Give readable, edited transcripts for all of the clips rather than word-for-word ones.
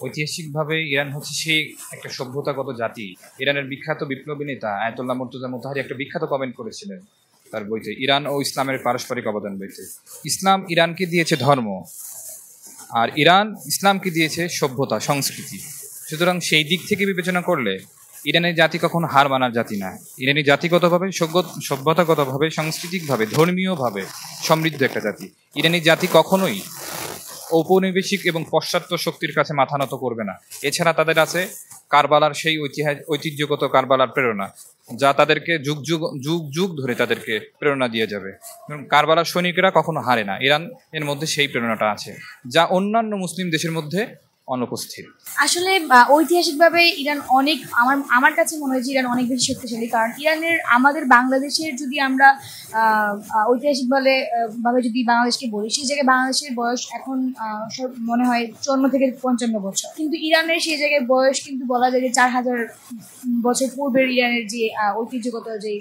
ঐতিহাসিকভাবে ইরান হচ্ছে সেই একটা সভ্যতাগত জাতি। ইরানের বিখ্যাত বিপ্লবী নেতা আয়াতুল্লাহ মুর্তজা মুতাহারি একটা বিখ্যাত কমেন্ট করেছিলেন তার বইতে, ইরান ও ইসলামের পারস্পরিক অবদান বইতে। ইসলাম ইরানকে দিয়েছে ধর্ম, আর ইরান ইসলামকে দিয়েছে সভ্যতা, সংস্কৃতি। সুতরাং সেই দিক থেকে বিবেচনা করলে ইরানের জাতি কখনো হার মানার জাতি না। ইরানি জাতিগতভাবে, সভ্যতাগতভাবে, সাংস্কৃতিকভাবে, ধর্মীয়ভাবে সমৃদ্ধ একটা জাতি। ইরানি জাতি কখনোই ঔপনিবেশিক এবং পাশ্চাত্য শক্তির কাছে মাথা নত করবে না। এছাড়া তাদের আছে কারবালার সেই ঐতিহ্যগত কারবালার প্রেরণা, যা তাদেরকে যুগ যুগ যুগ যুগ ধরে তাদেরকে প্রেরণা দিয়ে যাবে। কারবালার সৈনিকেরা কখনো হারে না, ইরান এর মধ্যে সেই প্রেরণাটা আছে, যা অন্যান্য মুসলিম দেশের মধ্যে অনুপস্থিত। আসলে ঐতিহাসিকভাবে ইরান অনেক, আমার কাছে মনে হয় যে ইরান অনেক বেশি শক্তিশালী। কারণ ইরানের, আমাদের বাংলাদেশের যদি আমরা ঐতিহাসিক ভাবে যদি বাংলাদেশকে বলি, সেই জায়গায় বাংলাদেশের বয়স এখন মনে হয় 54 থেকে 55 বছর, কিন্তু ইরানের সেই জায়গায় বয়স কিন্তু বলা যায় যে 4000 বছর পূর্বের ইরানের যে ঐতিহ্যগত যে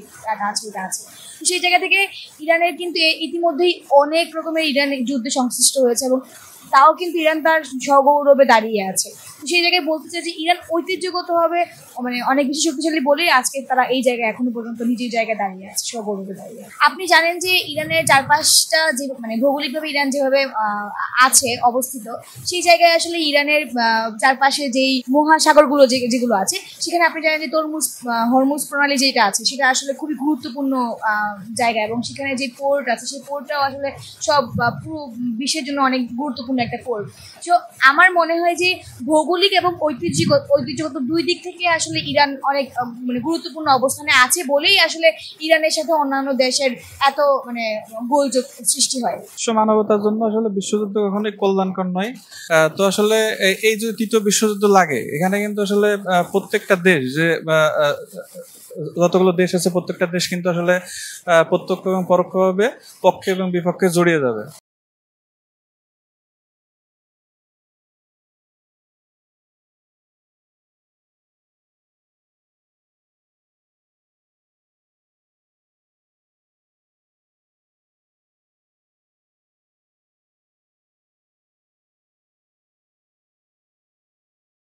আছে ওটা আছে। সেই জায়গা থেকে ইরানের কিন্তু ইতিমধ্যেই অনেক রকমের ইরানের যুদ্ধে সংশ্লিষ্ট হয়েছে, এবং তাও কিন্তু ইরান তার সগৌরবে দাঁড়িয়ে আছে। সেই জায়গায় বলতে চাই যে ইরান ঐতিহ্যগতভাবে অনেক বেশি শক্তিশালী বলেই আজকে তারা এই জায়গায় এখনো পর্যন্ত নিজের জায়গায় দাঁড়িয়ে আছে, সগৌরবে দাঁড়িয়ে আছে। আপনি জানেন যে ইরানের চারপাশটা যে ভৌগোলিকভাবে ইরান যেভাবে আছে অবস্থিত, সেই জায়গায় আসলে ইরানের চারপাশে যেই মহাসাগরগুলো যেগুলো আছে, সেখানে আপনি জানেন যে হরমুজ প্রণালী যেটা আছে সেটা আসলে খুবই গুরুত্বপূর্ণ জায়গা, এবং সেখানে যে পোর্ট আছে সেই পোর্টটাও আসলে সব পুরো বিশ্বের জন্য অনেক গুরুত্বপূর্ণ একটা পোর্ট। তো আমার মনে হয় যে ভৌগোলিক এবং ঐতিহ্যগত দুই দিক থেকে আসলে ইরান অনেক গুরুত্বপূর্ণ অবস্থানে আছে বলেই আসলে ইরানের সাথে অন্যান্য দেশের এত গোলযোগ সৃষ্টি হয়। মানবতার জন্য আসলে বিশ্বযুদ্ধ কখনোই কল্যাণকর নয়। তো আসলে এই যে তৃতীয় বিশ্বযুদ্ধ লাগে, এখানে কিন্তু আসলে প্রত্যেকটা দেশ, যে যতগুলো দেশ আছে প্রত্যেকটা দেশ কিন্তু আসলে প্রত্যক্ষ এবং পরোক্ষভাবে পক্ষে এবং বিপক্ষে জড়িয়ে যাবে।